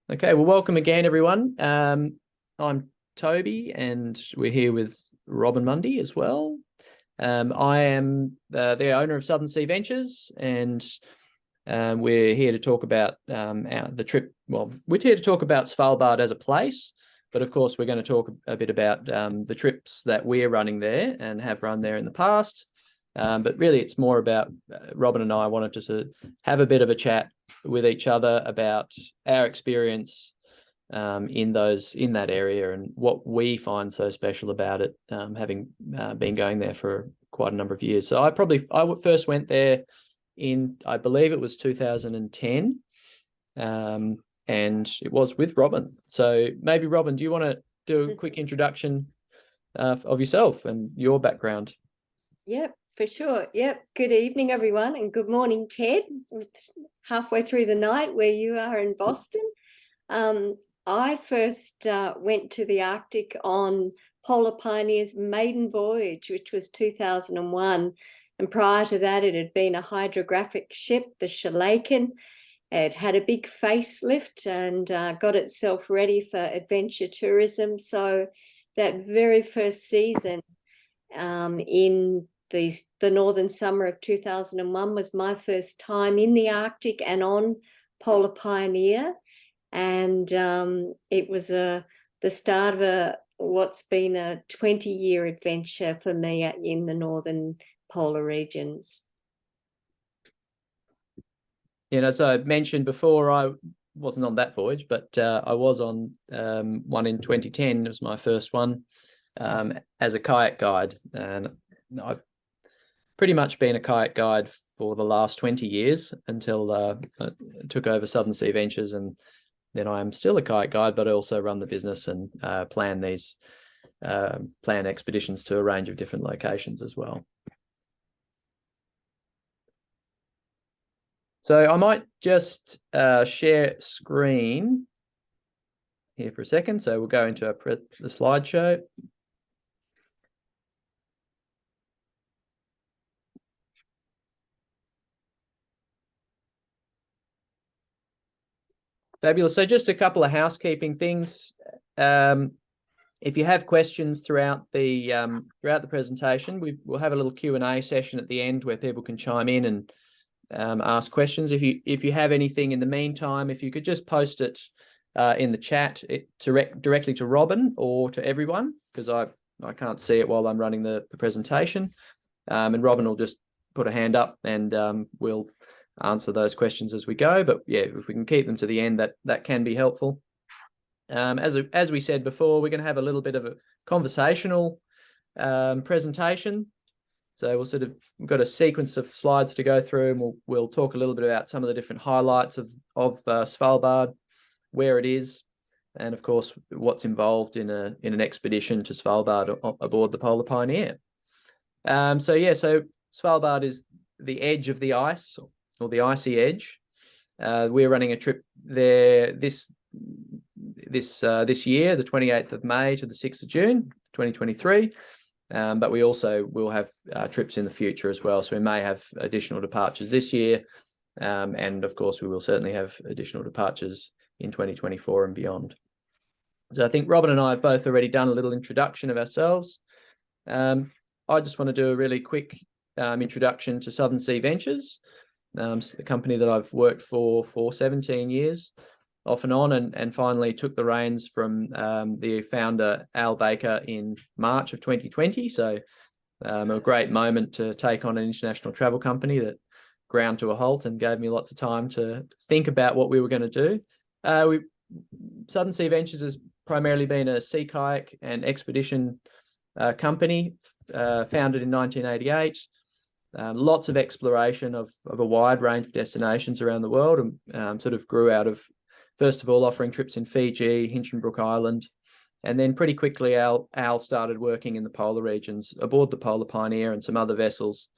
Okay, well, welcome again, everyone. I'm Toby, and we're here with Robyn Mundy as well. I am the owner of Southern Sea Ventures, and we're here to talk about the trip. Well, we're here to talk about Svalbard as a place, but of course, we're going to talk a bit about the trips that we're running there and have run there in the past. But really, it's more about Robyn and I wanted to have a bit of a chat with each other about our experience in that area and what we find so special about it, having been going there for quite a number of years. So I first went there in, I believe it was 2010, and it was with Robyn. So maybe Robyn, do you want to do a quick introduction of yourself and your background? Yep, for sure. Yep. Good evening, everyone, and good morning, Ted. Halfway through the night where you are in Boston. I first went to the Arctic on Polar Pioneer's maiden voyage, which was 2001. And prior to that, it had been a hydrographic ship, the Shalaken. It had a big facelift and got itself ready for adventure tourism. So that very first season in the northern summer of 2001 was my first time in the Arctic and on Polar Pioneer, and it was the start of what's been a 20-year adventure for me in the northern polar regions. As I mentioned before, I wasn't on that voyage, but I was on one in 2010. It was my first one as a kayak guide, and I've pretty much been a kayak guide for the last 20 years until I took over Southern Sea Ventures, and then I am still a kayak guide, but I also run the business and plan expeditions to a range of different locations as well. So I might just share screen here for a second. So we'll go into the slideshow. Fabulous. So just a couple of housekeeping things. If you have questions throughout the presentation, we'll have a little Q&A session at the end where people can chime in and ask questions. If you have anything in the meantime, if you could just post it in the chat directly to Robyn or to everyone, because I can't see it while I'm running the presentation, and Robyn will just put a hand up and we'll answer those questions as we go. But yeah, if we can keep them to the end, that can be helpful. As we said before, we're going to have a little bit of a conversational presentation. So we've got a sequence of slides to go through, and we'll talk a little bit about some of the different highlights of Svalbard, where it is, and of course what's involved in an expedition to Svalbard aboard the Polar Pioneer. So Svalbard is the edge of the ice, or the icy edge. We're running a trip there this year, the 28th of May to the 6th of June, 2023. But we also will have trips in the future as well. So we may have additional departures this year. And of course, we will certainly have additional departures in 2024 and beyond. So I think Robyn and I have both already done a little introduction of ourselves. I just want to do a really quick introduction to Southern Sea Ventures, the company that I've worked for 17 years, off and on, and finally took the reins from the founder, Al Baker, in March of 2020. So a great moment to take on an international travel company that ground to a halt and gave me lots of time to think about what we were going to do. Southern Sea Ventures has primarily been a sea kayak and expedition company, founded in 1988. Lots of exploration of a wide range of destinations around the world, and sort of grew out of, first of all, offering trips in Fiji, Hinchinbrook Island, and then pretty quickly Al started working in the polar regions aboard the Polar Pioneer and some other vessels.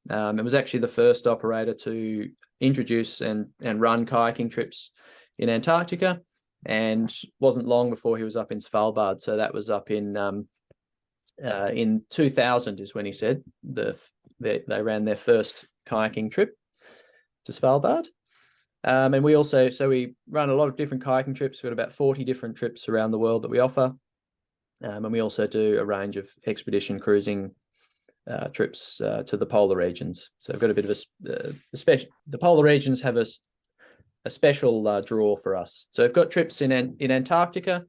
It was actually the first operator to introduce and run kayaking trips in Antarctica, and wasn't long before he was up in Svalbard. So that was up in 2000 is when he said they ran their first kayaking trip to Svalbard. And we also, so we run a lot of different kayaking trips. We've got about 40 different trips around the world that we offer. And we also do a range of expedition cruising trips to the polar regions. So I've got a bit of a special, the polar regions have a special draw for us. So we've got trips in Antarctica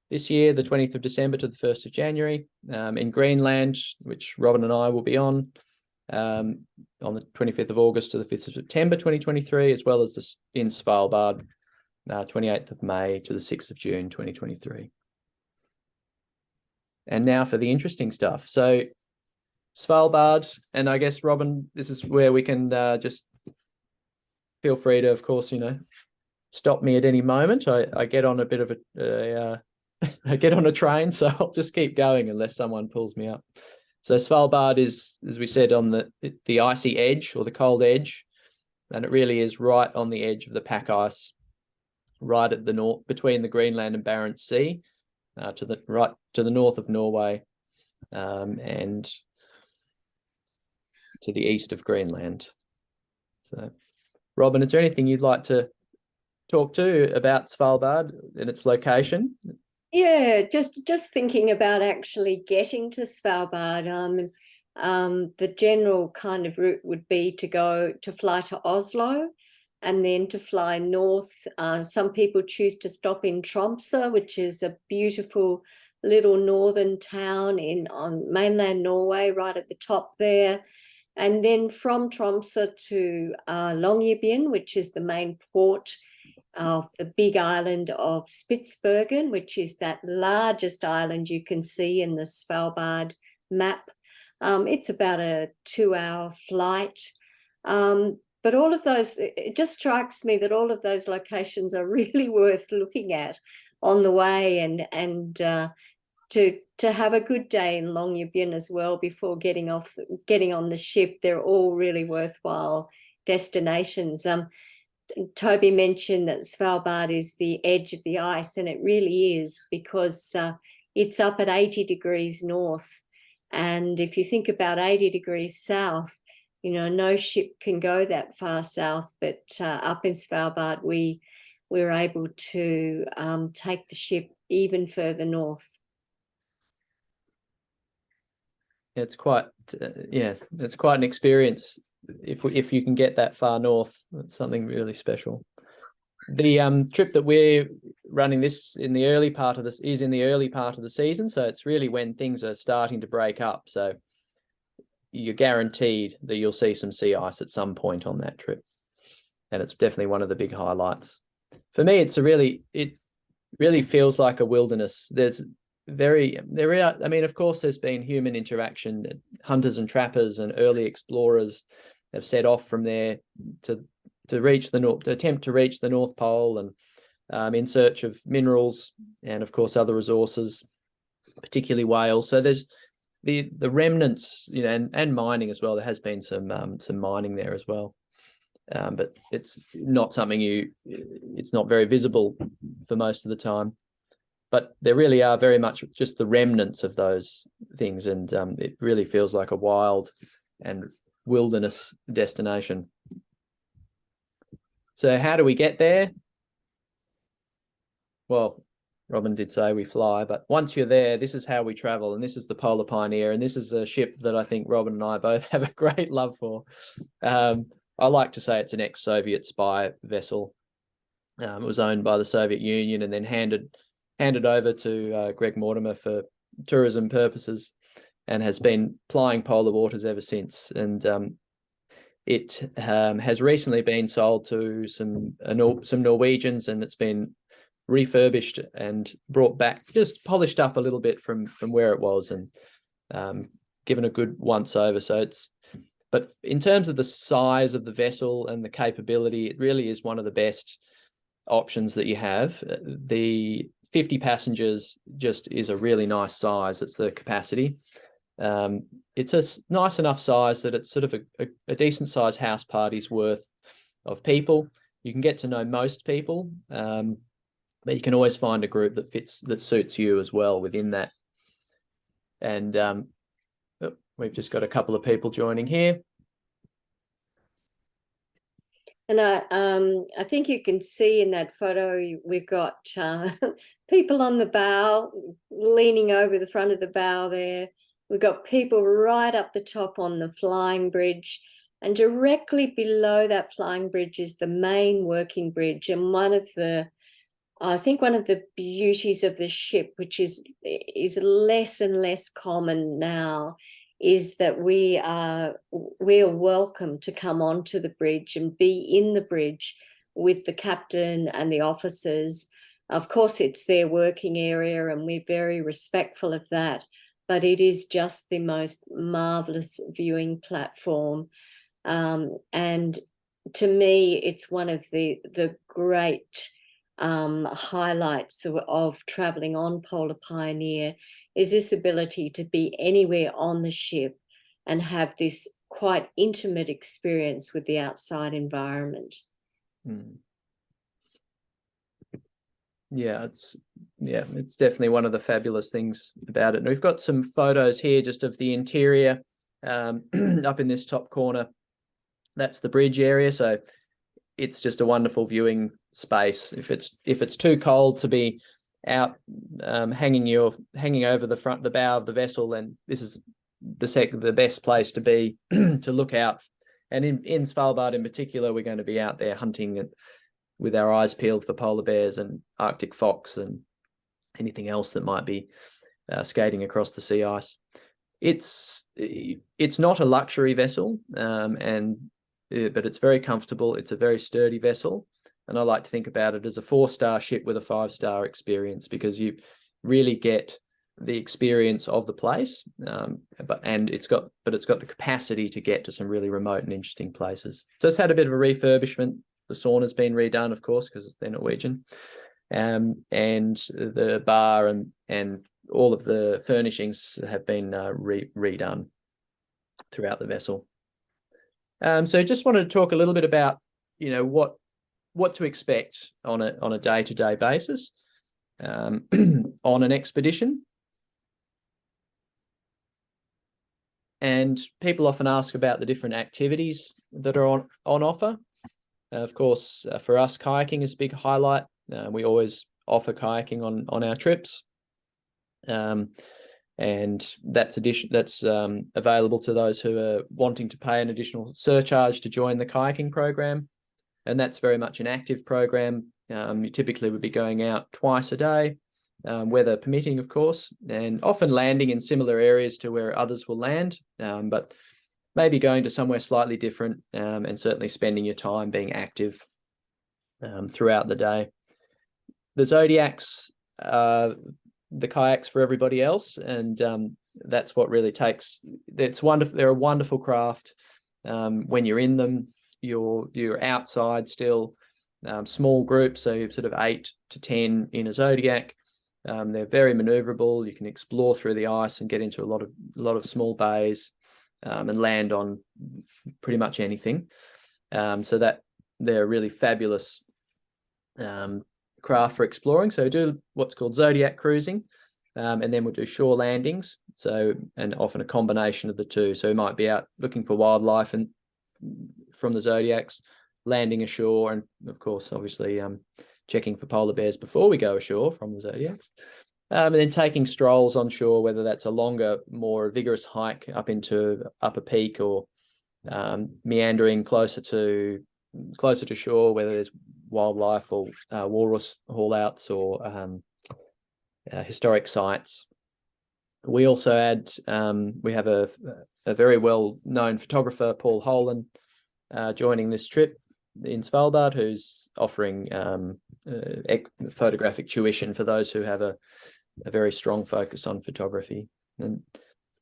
this year, the 20th of December to the 1st of January, in Greenland, which Robyn and I will be on the 25th of August to the 5th of September 2023, as well as in Svalbard, 28th of May to the 6th of June 2023. And now for the interesting stuff. So Svalbard, and I guess, Robyn, this is where we can just feel free to, of course, stop me at any moment. I get on a bit of I get on a train, so I'll just keep going unless someone pulls me up. So Svalbard is, as we said, on the icy edge or the cold edge, and it really is right on the edge of the pack ice, right at the north, between the Greenland and Barents Sea, to the north of Norway, and to the east of Greenland. So, Robyn, is there anything you'd like to talk to about Svalbard and its location? Yeah, just thinking about actually getting to Svalbard. The general kind of route would be to fly to Oslo and then to fly north. Some people choose to stop in Tromsø, which is a beautiful little northern town on mainland Norway, right at the top there. And then from Tromsø to Longyearbyen, which is the main port of the big island of Spitsbergen, which is that largest island you can see in the Svalbard map. It's about a 2-hour flight. But all of those, it just strikes me that all of those locations are really worth looking at on the way, and to have a good day in Longyearbyen as well before getting on the ship. They're all really worthwhile destinations. Toby mentioned that Svalbard is the edge of the ice, and it really is, because it's up at 80 degrees north. And if you think about 80 degrees south, no ship can go that far south, but up in Svalbard, we're able to take the ship even further north. It's quite an experience if you can get that far north. That's something really special. The trip that we're running this in the early part of this is in the early part of the season, so it's really when things are starting to break up. So you're guaranteed that you'll see some sea ice at some point on that trip, and it's definitely one of the big highlights. For me, it really feels like a wilderness. Of course, there's been human interaction. Hunters and trappers and early explorers have set off from there to reach the north, to attempt to reach the North Pole, and in search of minerals and, of course, other resources, particularly whales. So there's the remnants, and mining as well. There has been some mining there as well, but it's not something it's not very visible for most of the time. But there really are very much just the remnants of those things, and it really feels like a wild and wilderness destination. So how do we get there? Well, Robyn did say we fly, but once you're there, this is how we travel, and this is the Polar Pioneer, and this is a ship that I think Robyn and I both have a great love for. I like to say it's an ex-Soviet spy vessel. It was owned by the Soviet Union and then handed over to Greg Mortimer for tourism purposes, and has been plying polar waters ever since. And it has recently been sold to some Norwegians, and it's been refurbished and brought back, just polished up a little bit from where it was, and given a good once over. But in terms of the size of the vessel and the capability, it really is one of the best options that you have. The 50 passengers just is a really nice size. It's the capacity. It's a nice enough size that it's sort of a decent size house party's worth of people. You can get to know most people, but you can always find a group that suits you as well within that. And we've just got a couple of people joining here. And I think you can see in that photo we've got people on the bow, leaning over the front of the bow there. We've got people right up the top on the flying bridge, and directly below that flying bridge is the main working bridge. And I think one of the beauties of the ship, which is less and less common now, is that we are welcome to come onto the bridge and be in the bridge with the captain and the officers. Of course, it's their working area, and we're very respectful of that. But it is just the most marvelous viewing platform, and to me, it's one of the great highlights of traveling on Polar Pioneer, is this ability to be anywhere on the ship and have this quite intimate experience with the outside environment. Yeah, it's definitely one of the fabulous things about it. And we've got some photos here just of the interior up in this top corner. That's the bridge area, so it's just a wonderful viewing space. If it's too cold to be out hanging over the bow of the vessel, then this is the best place to be to look out. And in Svalbard in particular, we're going to be out there hunting with our eyes peeled for polar bears and Arctic fox and anything else that might be skating across the sea ice. It's not a luxury vessel, but it's very comfortable. It's a very sturdy vessel, and I like to think about it as a 4-star ship with a 5-star experience, because you really get the experience of the place, but it's got the capacity to get to some really remote and interesting places. So it's had a bit of a refurbishment. The sauna's been redone, of course, because they're Norwegian, and the bar and all of the furnishings have been redone throughout the vessel. So just wanted to talk a little bit about, what to expect on a day-to-day basis on an expedition. And people often ask about the different activities that are on offer. Of course, for us, kayaking is a big highlight. We always offer kayaking on our trips. And that's available to those who are wanting to pay an additional surcharge to join the kayaking program. And that's very much an active program. You typically would be going out twice a day, weather permitting, of course, and often landing in similar areas to where others will land, but maybe going to somewhere slightly different, and certainly spending your time being active throughout the day. The Zodiacs, the kayaks for everybody else, and that's what really takes. It's wonderful. They're a wonderful craft. When you're in them, you're outside still, small groups, so you're sort of 8 to 10 in a Zodiac. They're very maneuverable. You can explore through the ice and get into a lot of small bays, and land on pretty much anything. So that they're a really fabulous craft for exploring. So we do what's called Zodiac cruising, and then we'll do shore landings. So, and often a combination of the two. So we might be out looking for wildlife and from the Zodiacs, landing ashore, and of course, obviously, checking for polar bears before we go ashore from the Zodiacs. And then taking strolls on shore, whether that's a longer, more vigorous hike up into Upper Peak, or meandering closer to shore, whether there's wildlife or walrus haul-outs or historic sites. We also add, we have a very well-known photographer, Paul Holan, joining this trip in Svalbard, who's offering photographic tuition for those who have a very strong focus on photography. And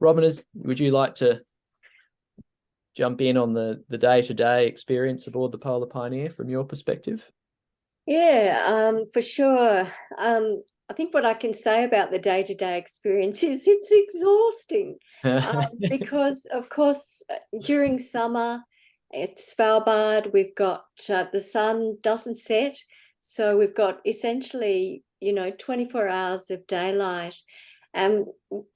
Robyn, would you like to jump in on the day-to-day experience aboard the Polar Pioneer from your perspective? Yeah, for sure. I think what I can say about the day-to-day experience is it's exhausting, because, of course, during summer at Svalbard, we've got the sun doesn't set, so we've got essentially 24 hours of daylight. And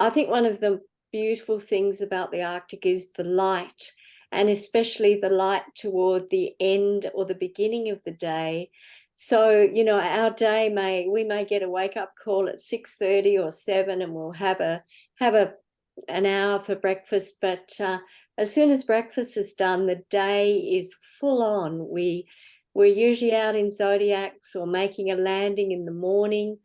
I think one of the beautiful things about the Arctic is the light. and especially the light toward the end or the beginning of the day. So, you know, our day we may get a wake-up call at 6:30 or 7, and we'll have an hour for breakfast. But as soon as breakfast is done, the day is full on. We're usually out in zodiacs or making a landing in the morning.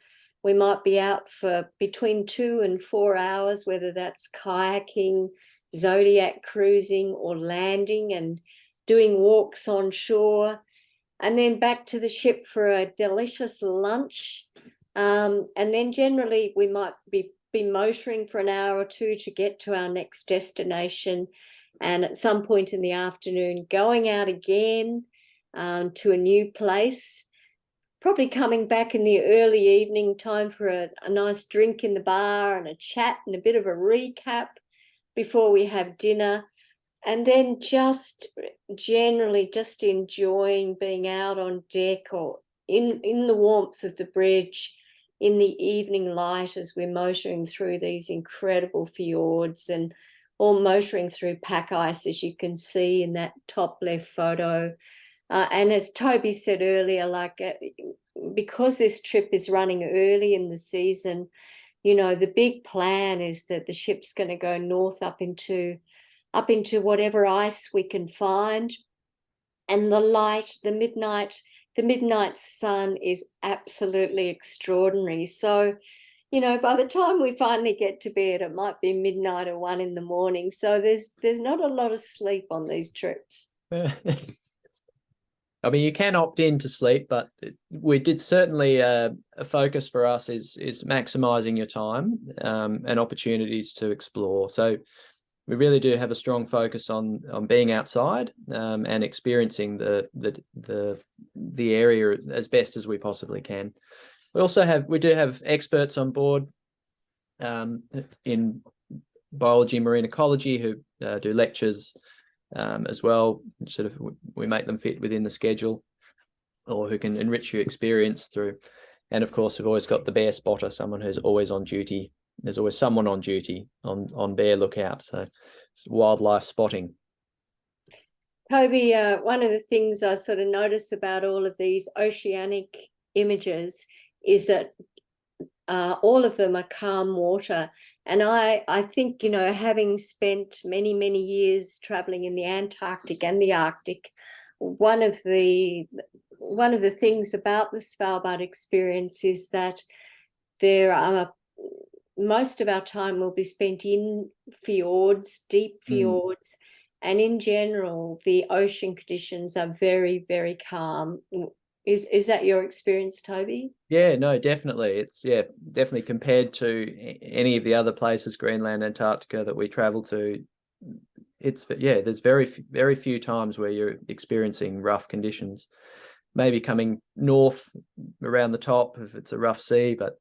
We might be out for between 2 and 4 hours, whether that's kayaking, zodiac cruising, or landing and doing walks on shore, and then back to the ship for a delicious lunch. And then generally we might be motoring for an hour or two to get to our next destination. And at some point in the afternoon, going out again to a new place, probably coming back in the early evening time for a nice drink in the bar and a chat and a bit of a recap before we have dinner. And then just generally just enjoying being out on deck or in the warmth of the bridge in the evening light as we're motoring through these incredible fjords and or motoring through pack ice, as you can see in that top left photo. And as Toby said earlier, like because this trip is running early in the season, you know, the big plan is that the ship's going to go north up into whatever ice we can find. And the light, the midnight sun is absolutely extraordinary. So, you know, by the time we finally get to bed, it might be midnight or 1 in the morning. So there's not a lot of sleep on these trips. I mean, you can opt in to sleep, but we did certainly a focus for us is maximizing your time and opportunities to explore. So we really do have a strong focus on being outside and experiencing the area as best as we possibly can. We do have experts on board in biology and marine ecology who do lectures as well. Sort of we make them fit within the schedule, or who can enrich your experience through. And of course, we've always got the bear spotter, someone who's always on duty. There's always someone on duty on bear lookout. So it's wildlife spotting. Toby, one of the things I sort of notice about all of these oceanic images is that all of them are calm water. And I think, you know, having spent many, many years traveling in the Antarctic and the Arctic, one of the things about the Svalbard experience is that most of our time will be spent in fjords, deep fjords, and in general, the ocean conditions are very, very calm. Is that your experience, Toby? Yeah, no, definitely. It's definitely compared to any of the other places, Greenland, Antarctica, that we travel to. There's very few times where you're experiencing rough conditions. Maybe coming north around the top if it's a rough sea, but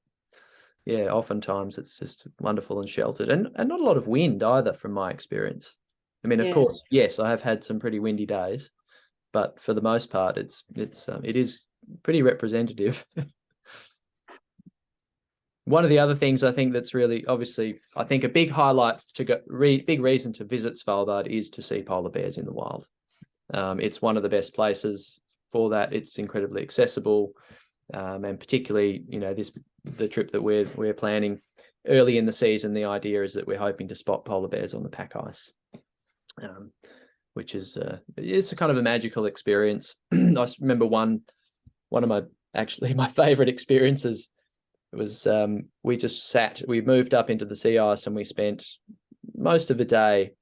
yeah, oftentimes it's just wonderful and sheltered, and not a lot of wind either, from my experience. I mean, of course, yes, I have had some pretty windy days, but for the most part, it is pretty representative. One of the other things I think that's really, obviously, I think a big highlight big reason to visit Svalbard is to see polar bears in the wild. It's one of the best places for that. It's incredibly accessible, and particularly, you know, the trip that we're planning early in the season. The idea is that we're hoping to spot polar bears on the pack ice, which is it's a kind of a magical experience. I remember one of my favorite experiences was we moved up into the sea ice and we spent most of the day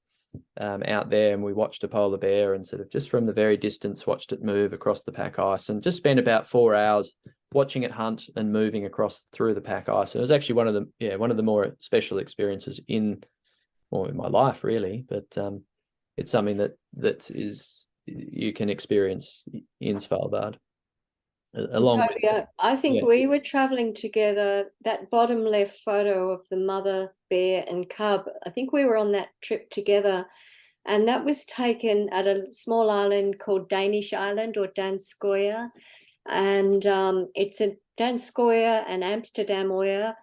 out there, and we watched a polar bear and sort of just from the very distance watched it move across the pack ice, and just spent about 4 hours watching it hunt and moving across through the pack ice. And it was actually one of the more special experiences in my life, really. But it's something that is you can experience in Svalbard. I think we were traveling together. That bottom left photo of the mother bear and cub, I think we were on that trip together, and that was taken at a small island called Danish Island, or Danskoya, and it's a Danskoya and Amsterdam Oya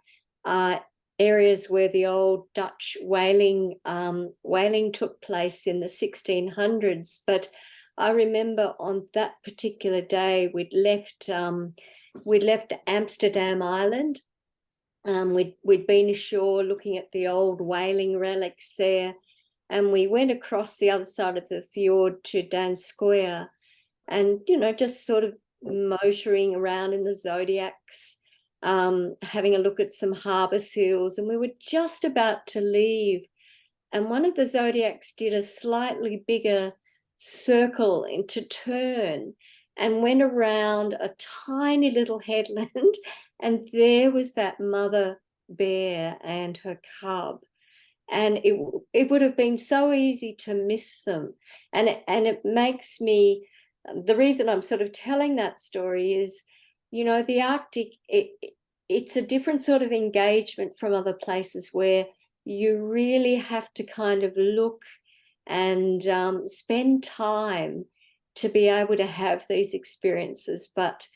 areas where the old Dutch whaling took place in the 1600s. But I remember on that particular day we'd left Amsterdam Island. We'd been ashore looking at the old whaling relics there, and we went across the other side of the fjord to Danskoya, and just sort of motoring around in the Zodiacs, having a look at some harbour seals, and we were just about to leave, and one of the Zodiacs did a slightly bigger circle into turn and went around a tiny little headland, and there was that mother bear and her cub. And it would have been so easy to miss them. And it makes me, the reason I'm sort of telling that story is, the Arctic, it's a different sort of engagement from other places where you really have to kind of look and spend time to be able to have these experiences. But,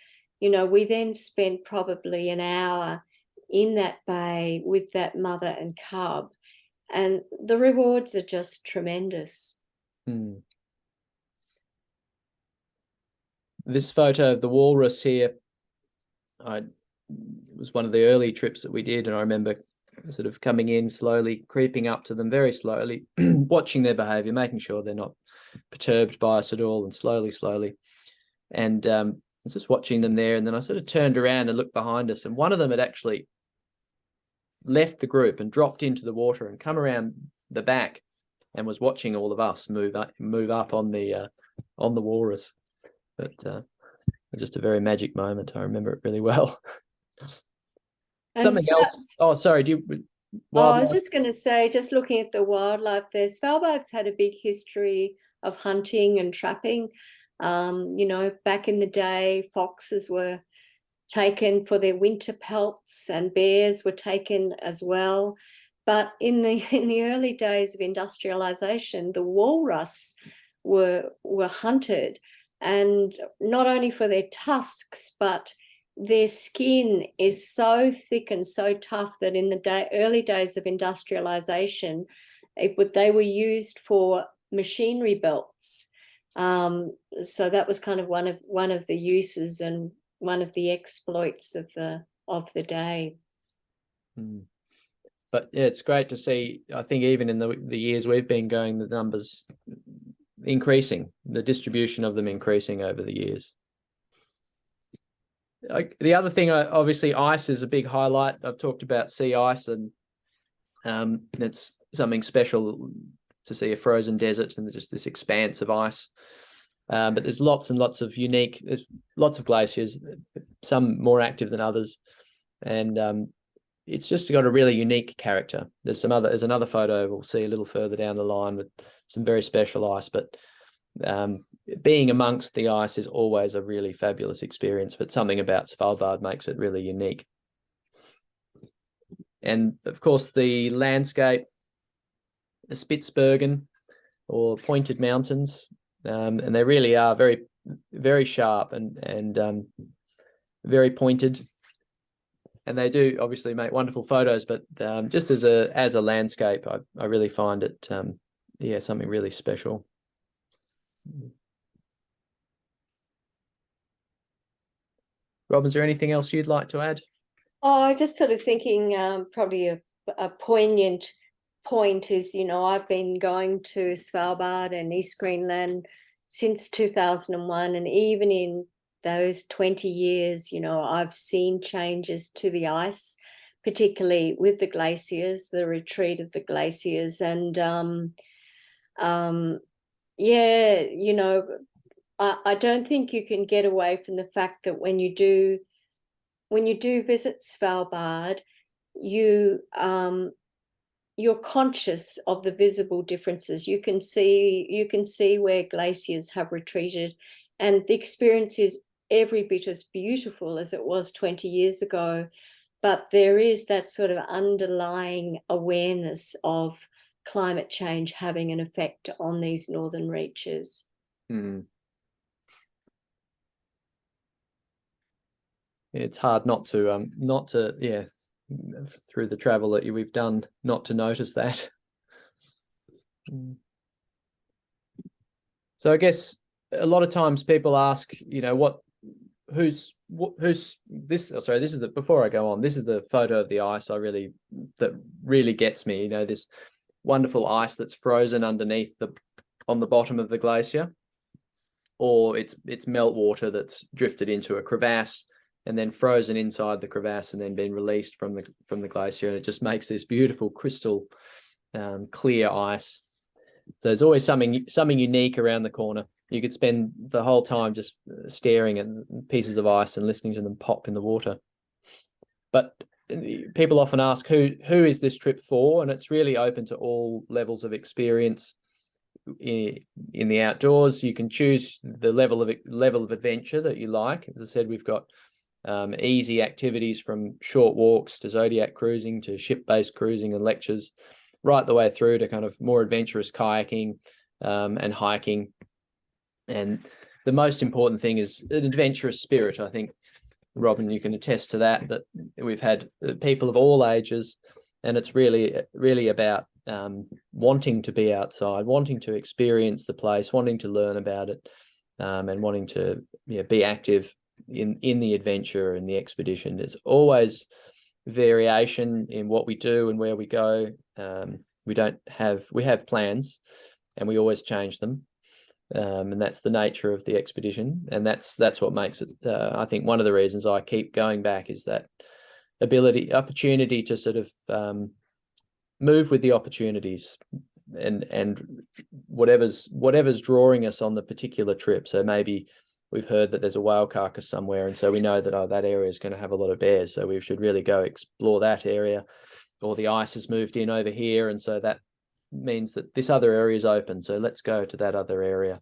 we then spent probably an hour in that bay with that mother and cub, and the rewards are just tremendous. This photo of the walrus here, it was one of the early trips that we did, and I remember sort of coming in slowly, creeping up to them very slowly, watching their behavior, making sure they're not perturbed by us at all, and slowly. And I was just watching them there, and then I sort of turned around and looked behind us, and one of them had actually left the group and dropped into the water and come around the back and was watching all of us move up on the walrus. But just a very magic moment. I remember it really well. Something else. Oh, sorry. I was just going to say, just looking at the wildlife there, Svalbard's had a big history of hunting and trapping. Back in the day, foxes were taken for their winter pelts, and bears were taken as well. But in the early days of industrialization, the walrus were hunted, and not only for their tusks, but their skin is so thick and so tough that in the early days of industrialization, they were used for machinery belts. So that was kind of one of the uses and one of the exploits of the day. But yeah, it's great to see. I think even in the years we've been going, the numbers increasing, the distribution of them increasing over the years. The other thing, obviously, ice is a big highlight. I've talked about sea ice, and it's something special to see a frozen desert and just this expanse of ice. But there's lots and lots of there's lots of glaciers, some more active than others. And it's just got a really unique character. There's another photo we'll see a little further down the line with some very special ice, but being amongst the ice is always a really fabulous experience, but something about Svalbard makes it really unique. And of course, the landscape, the Spitsbergen or pointed mountains, and they really are very, very sharp and very pointed. And they do obviously make wonderful photos, but just as a landscape, I really find it something really special. Robyn, is there anything else you'd like to add? Oh, I just sort of thinking probably a poignant point is, I've been going to Svalbard and East Greenland since 2001, and even in those 20 years, I've seen changes to the ice, particularly with the glaciers, the retreat of the glaciers. And I don't think you can get away from the fact that when you do visit Svalbard, you're conscious of the visible differences. You can see where glaciers have retreated, and the experience is every bit as beautiful as it was 20 years ago. But there is that sort of underlying awareness of climate change having an effect on these northern reaches. It's hard not to through the travel that we've done not to notice that. So I guess a lot of times people ask, who's this? Oh, sorry, this is the, before I go on, this is the photo of the ice that really gets me. This wonderful ice that's frozen underneath on the bottom of the glacier, or it's meltwater that's drifted into a crevasse and then frozen inside the crevasse and then been released from the glacier, and it just makes this beautiful crystal clear ice. So there's always something unique around the corner. You could spend the whole time just staring at pieces of ice and listening to them pop in the water. But people often ask, who is this trip for? And it's really open to all levels of experience in the outdoors. You can choose the level of adventure that you like. As I said, we've got easy activities from short walks to Zodiac cruising to ship-based cruising and lectures, right the way through to kind of more adventurous kayaking and hiking. And the most important thing is an adventurous spirit. I think, Robyn, you can attest to that we've had people of all ages, and it's really about wanting to be outside, wanting to experience the place, wanting to learn about it, and wanting to be active in the adventure and the expedition. There's always variation in what we do and where we go. We have plans, and we always change them. And that's the nature of the expedition, and that's what makes it. I think one of the reasons I keep going back is that opportunity to sort of move with the opportunities, and whatever's drawing us on the particular trip. So maybe we've heard that there's a whale carcass somewhere, and so we know that that area is going to have a lot of bears, so we should really go explore that area. Or the ice has moved in over here, and so that means that this other area is open, so let's go to that other area,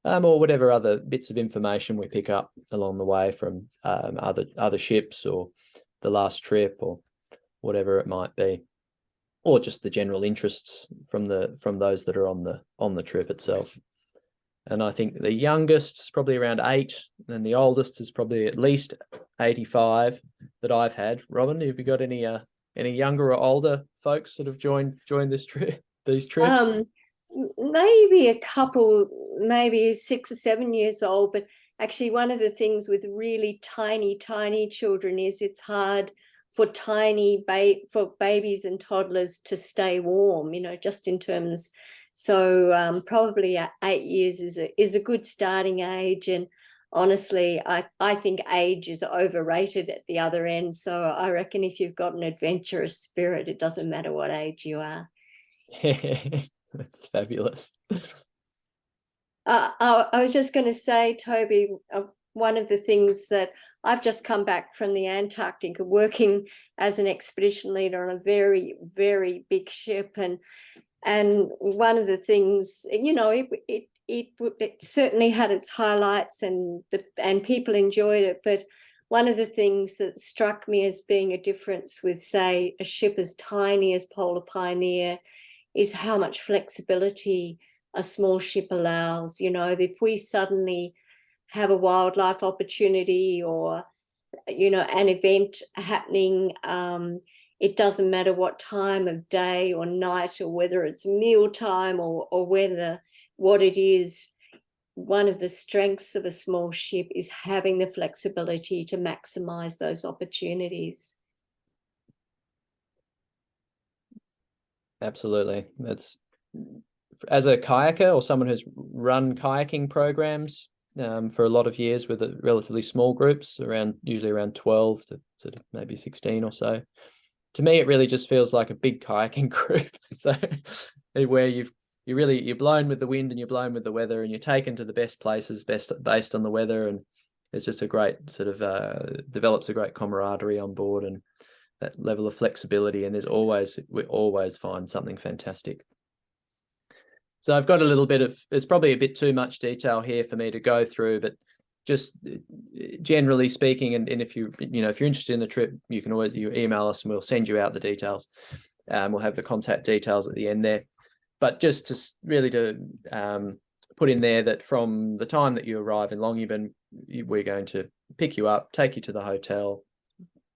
or whatever other bits of information we pick up along the way from other ships, or the last trip, or whatever it might be, or just the general interests from those that are on the trip itself. And I think the youngest is probably around 8, and the oldest is probably at least 85 that I've had. Robyn, have you got any younger or older folks that have joined this trip? These trips? Maybe a couple, maybe 6 or 7 years old. But actually, one of the things with really tiny children is it's hard for babies and toddlers to stay warm. Just in terms. So probably 8 years is a good starting age. And honestly, I think age is overrated at the other end. So I reckon if you've got an adventurous spirit, it doesn't matter what age you are. That's fabulous. I was just going to say, Toby, one of the things that I've just come back from the Antarctic, working as an expedition leader on a very, very big ship, and one of the things, it certainly had its highlights, and people enjoyed it. But one of the things that struck me as being a difference with, say, a ship as tiny as Polar Pioneer is how much flexibility a small ship allows. If we suddenly have a wildlife opportunity or, an event happening, it doesn't matter what time of day or night, or whether it's mealtime or what it is. One of the strengths of a small ship is having the flexibility to maximize those opportunities. Absolutely. That's, as a kayaker or someone who's run kayaking programs for a lot of years with relatively small groups, usually around 12 to sort of maybe 16 or so. To me, it really just feels like a big kayaking group. So where you're blown with the wind and you're blown with the weather, and you're taken to the best places based on the weather, and it's just a great sort of develops a great camaraderie on board, and that level of flexibility. And we always find something fantastic. So I've got a little bit of, it's probably a bit too much detail here for me to go through, but just generally speaking, and if you're interested in the trip, you can always email us and we'll send you out the details. We'll have the contact details at the end there. But just to put in there that from the time that you arrive in Longyearbyen, we're going to pick you up, take you to the hotel,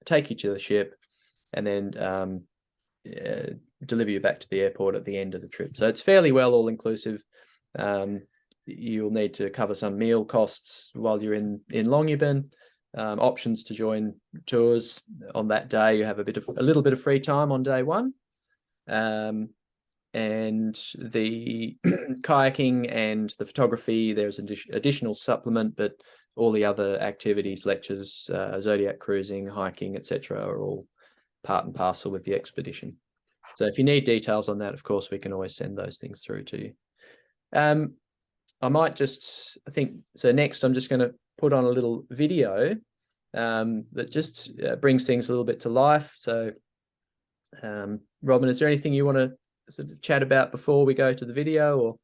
take you to the ship, and then deliver you back to the airport at the end of the trip. So it's fairly well all inclusive. You'll need to cover some meal costs while you're in Longyearbyen. Options to join tours on that day. You have a little bit of free time on day one. And the kayaking and the photography, there's an additional supplement, but all the other activities, lectures, zodiac cruising, hiking, etc., are all part and parcel with the expedition. So if you need details on that, of course, we can always send those things through to you. So next I'm just going to put on a little video that just brings things a little bit to life. So Robyn, is there anything you want to sort of chat about before we go to the video? Or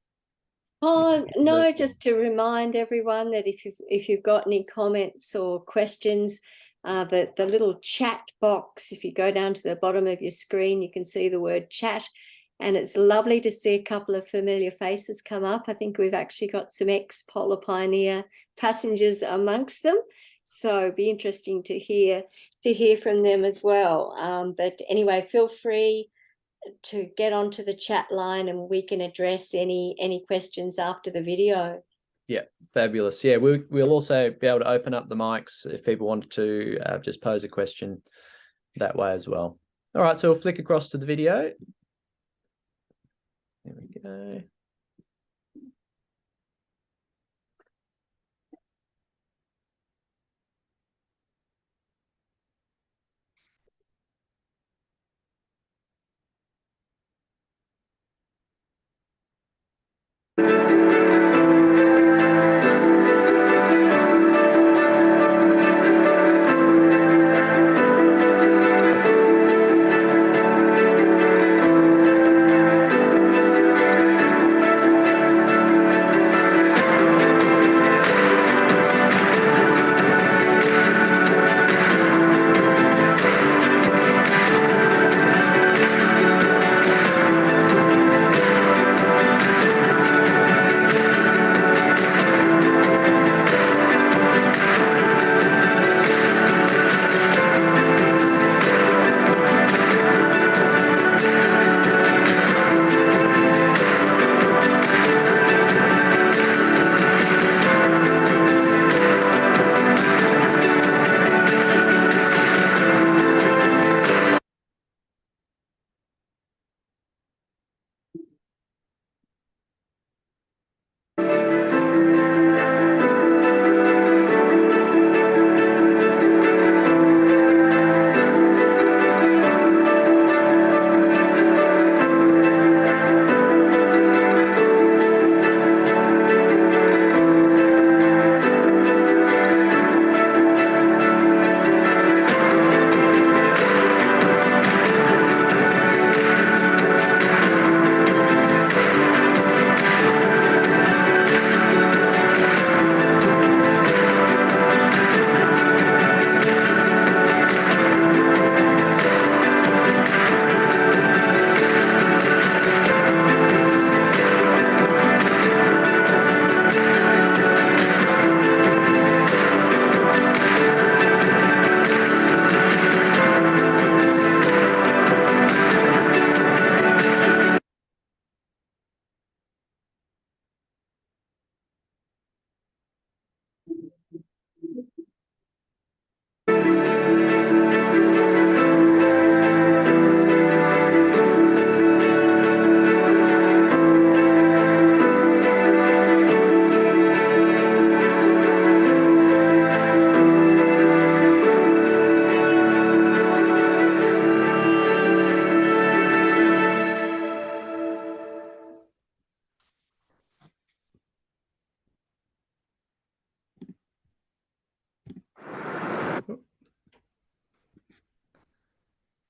oh no, just to remind everyone that if you've got any comments or questions, the little chat box, if you go down to the bottom of your screen, you can see the word chat, and it's lovely to see a couple of familiar faces come up. I think we've actually got some ex-Polar Pioneer passengers amongst them, so it'd be interesting to hear from them as well. But anyway, feel free to get onto the chat line and we can address any questions after the video. Yeah, fabulous. Yeah, we'll also be able to open up the mics if people want to just pose a question that way as well. All right, so we'll flick across to the video. There we go.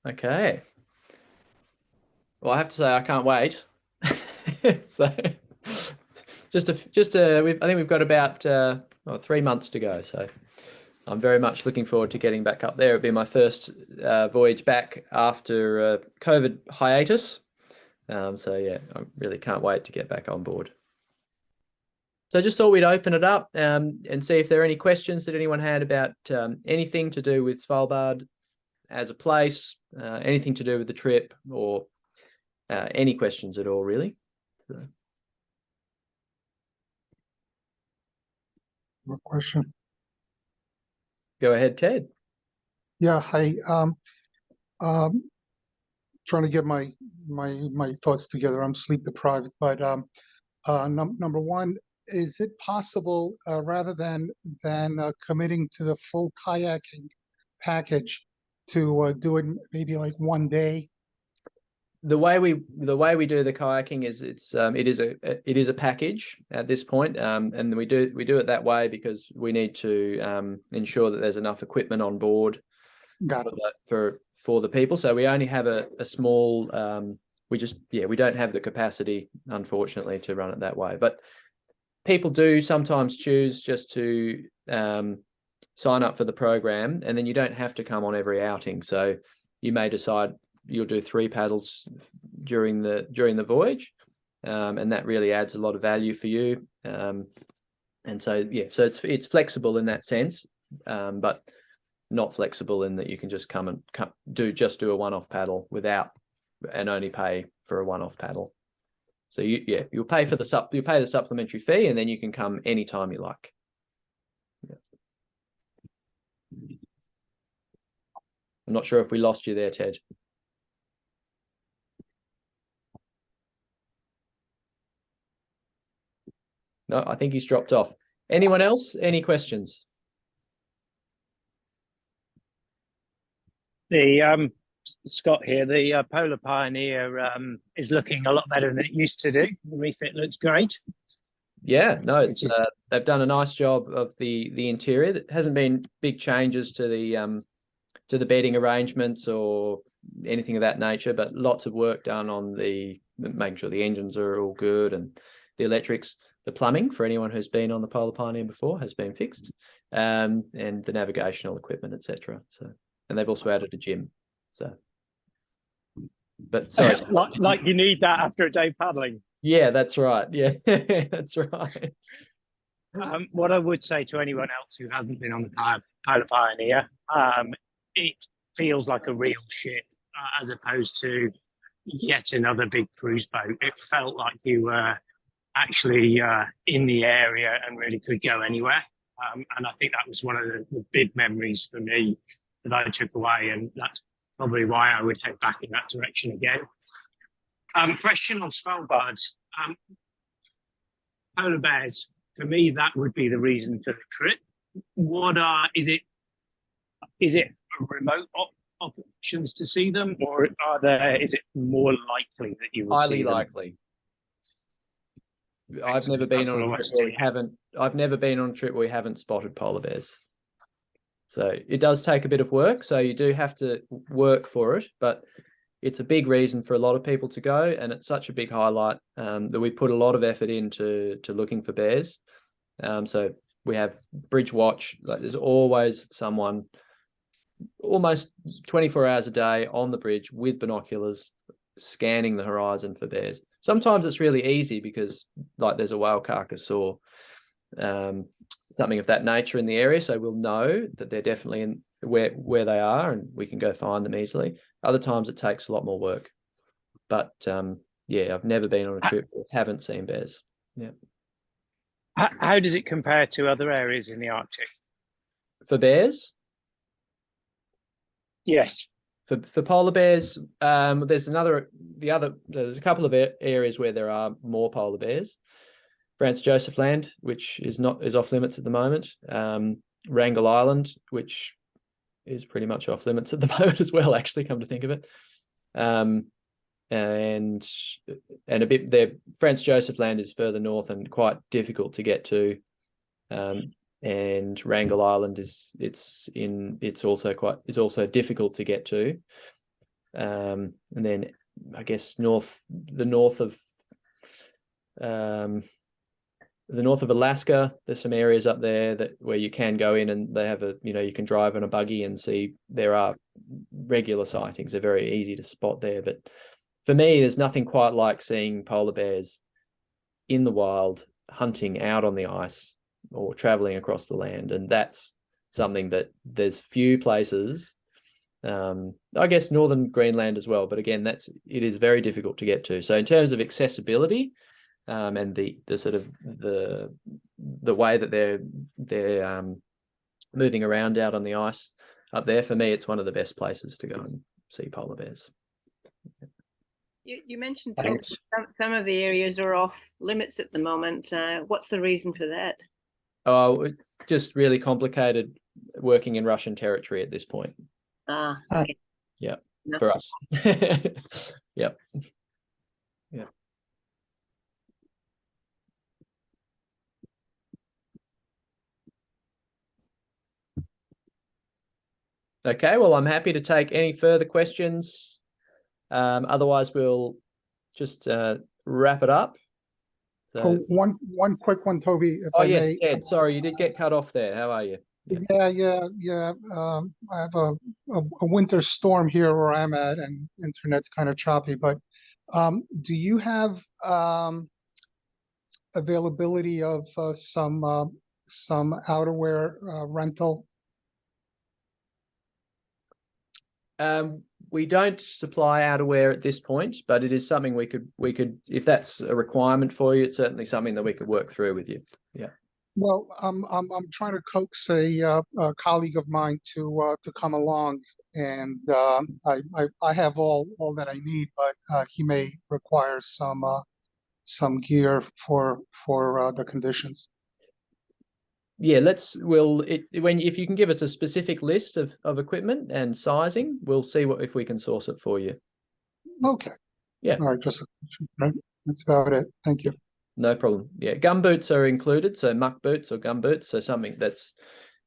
Okay. Well, I have to say I can't wait. So I think we've got about 3 months to go. So I'm very much looking forward to getting back up there. It'll be my first voyage back after COVID hiatus. So yeah, I really can't wait to get back on board. So I just thought we'd open it up and see if there are any questions that anyone had about anything to do with Svalbard as a place, anything to do with the trip, or any questions at all, really. So. More question. Go ahead, Ted. Yeah, hi. Trying to get my thoughts together. I'm sleep deprived, but number one, is it possible, rather than committing to the full kayaking package, to do it maybe like one day? The way we do the kayaking is it is a package at this point, and we do it that way because we need to ensure that there's enough equipment on board for the people. So we only have a small. We don't have the capacity, unfortunately, to run it that way. But people do sometimes choose just to sign up for the program, and then you don't have to come on every outing. So you may decide you'll do 3 paddles during the voyage, and that really adds a lot of value for you. And so it's flexible in that sense, but not flexible in that you can just come and do a one-off paddle and only pay for a one-off paddle. So you'll pay the supplementary fee, and then you can come anytime you like. Yeah. I'm not sure if we lost you there, Ted. No, I think he's dropped off. Anyone else? Any questions? Scott here. The Polar Pioneer is looking a lot better than it used to do. The refit looks great. Yeah, no, they've done a nice job of the interior. There hasn't been big changes to the bedding arrangements or anything of that nature, but lots of work done on making sure the engines are all good, and the electrics. The plumbing, for anyone who's been on the Polar Pioneer before, has been fixed, and the navigational equipment, etc. So, and they've also added a gym. So, but sorry, like you need that after a day paddling. Yeah, that's right. Yeah, that's right. What I would say to anyone else who hasn't been on the Polar Pioneer, it feels like a real ship as opposed to yet another big cruise boat. It felt like you were actually in the area and really could go anywhere. And I think that was one of the big memories for me that I took away, and that's probably why I would head back in that direction again. Question on Svalbard. Polar bears, for me, that would be the reason for the trip. Is it remote options to see them, or is it more likely that you will see them? Highly likely. I've never been on a trip where we haven't spotted polar bears. So it does take a bit of work. So you do have to work for it, but it's a big reason for a lot of people to go, and it's such a big highlight that we put a lot of effort into looking for bears. So we have bridge watch. Like, there's always someone, almost 24 hours a day, on the bridge with binoculars, scanning the horizon for bears. Sometimes it's really easy because, like, there's a whale carcass or something of that nature in the area, so we'll know that they're definitely in where they are, and we can go find them easily. Other times it takes a lot more work, but I've never been on a trip where I haven't seen bears. Yeah. How does it compare to other areas in the Arctic for bears? Yes. For polar bears, there's a couple of areas where there are more polar bears. Franz Josef Land, which is off limits at the moment. Wrangel Island, which is pretty much off limits at the moment as well, actually, come to think of it. And a bit there. Franz Josef Land is further north and quite difficult to get to. And Wrangel Island is also difficult to get to. And then I guess the north of Alaska, there's some areas up there where you can go in, and they have you can drive on a buggy and see. There are regular sightings. They're very easy to spot there. But for me, there's nothing quite like seeing polar bears in the wild, hunting out on the ice or traveling across the land. And that's something that there's few places I guess northern Greenland as well. But again, it is very difficult to get to. So in terms of accessibility, and the sort of the way that they're moving around out on the ice up there, for me, it's one of the best places to go and see polar bears. You mentioned Thanks. some of the areas are off limits at the moment. What's the reason for that? Oh, it just really complicated working in Russian territory at this point. Okay. Yeah, No. for us. Yep. Yeah. Okay, well, I'm happy to take any further questions. Otherwise, we'll just wrap it up. So, Oh, one quick one, Toby, if oh, I yes, may. Ted, sorry, you did get cut off there. How are you? Yeah. I have a winter storm here where I'm at, and internet's kind of choppy. But do you have availability of some outerwear rental? We don't supply outerwear at this point, but it is something we could, if that's a requirement for you, it's certainly something that we could work through with you. Yeah. Well, I'm trying to coax a colleague of mine to come along, and I have all that I need, but he may require some gear for the conditions. Yeah, if you can give us a specific list of equipment and sizing, we'll see if we can source it for you. Okay. Yeah. All right. That's about it. Thank you. No problem. Yeah, gum boots are included, so muck boots or gum boots, so something that's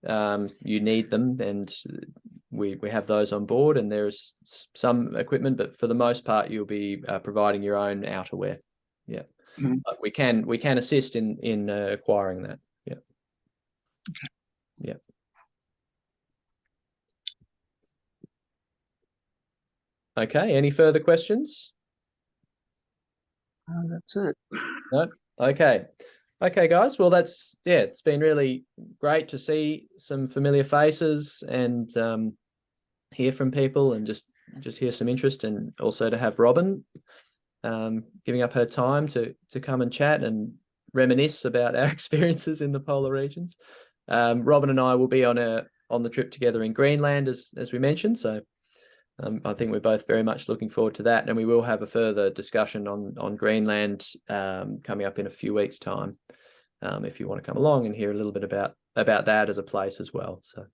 you need them, and we have those on board, and there's some equipment, but for the most part, you'll be providing your own outerwear. Yeah, but we can assist in acquiring that. Yeah. Okay. Yeah. Okay. Any further questions? That's it. No. Okay. Okay, guys. Well, it's been really great to see some familiar faces and hear from people, and just hear some interest, and also to have Robyn giving up her time to come and chat and reminisce about our experiences in the polar regions. Robyn and I will be on the trip together in Greenland, as we mentioned. So I think we're both very much looking forward to that, and we will have a further discussion on Greenland coming up in a few weeks' time. If you want to come along and hear a little bit about that as a place as well. So,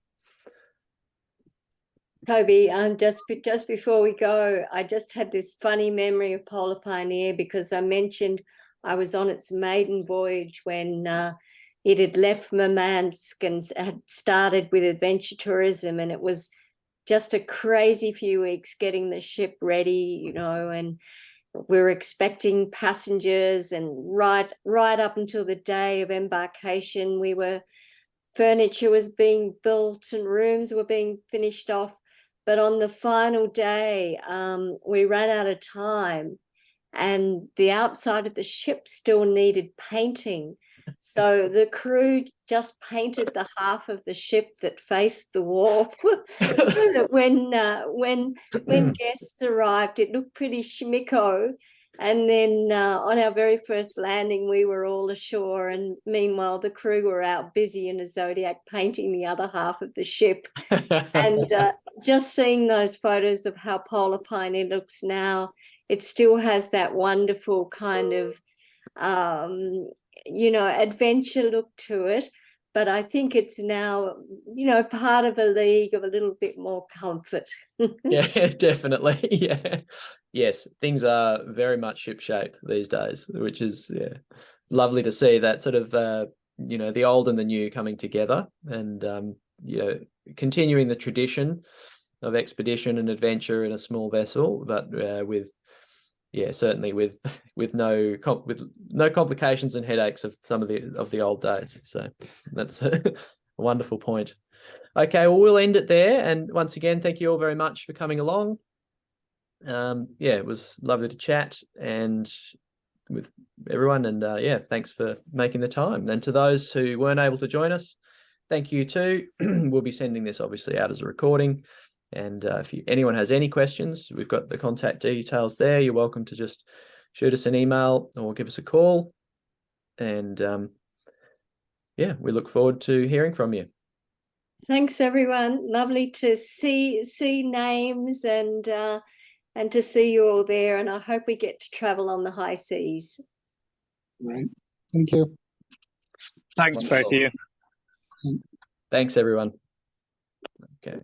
Toby, just before we go, I just had this funny memory of Polar Pioneer, because I mentioned I was on its maiden voyage when it had left Murmansk and had started with adventure tourism, and it was just a crazy few weeks getting the ship ready, and we were expecting passengers, and right up until the day of embarkation, furniture was being built and rooms were being finished off. But on the final day, we ran out of time, and the outside of the ship still needed painting. So the crew just painted the half of the ship that faced the wharf, so that when guests arrived, it looked pretty schmicko. And then on our very first landing, we were all ashore, and meanwhile the crew were out busy in a Zodiac painting the other half of the ship. And just seeing those photos of how Polar Pioneer looks now, it still has that wonderful kind of adventure look to it, but I think it's now part of a league of a little bit more comfort. Yeah, definitely. Yeah. Yes, things are very much shipshape these days, which is lovely to see that sort of the old and the new coming together, and continuing the tradition of expedition and adventure in a small vessel, but certainly with no complications and headaches of some of the old days. So that's a wonderful point. Okay, well, we'll end it there. And once again, thank you all very much for coming along. It was lovely to chat and with everyone, and thanks for making the time. And to those who weren't able to join us, thank you too. We'll be sending this obviously out as a recording, And if anyone has any questions, we've got the contact details there. You're welcome to just shoot us an email or give us a call. And yeah, we look forward to hearing from you. Thanks, everyone. Lovely to see names and to see you all there. And I hope we get to travel on the high seas. Right. Thank you. Thanks, both of you. Thanks, everyone. Okay.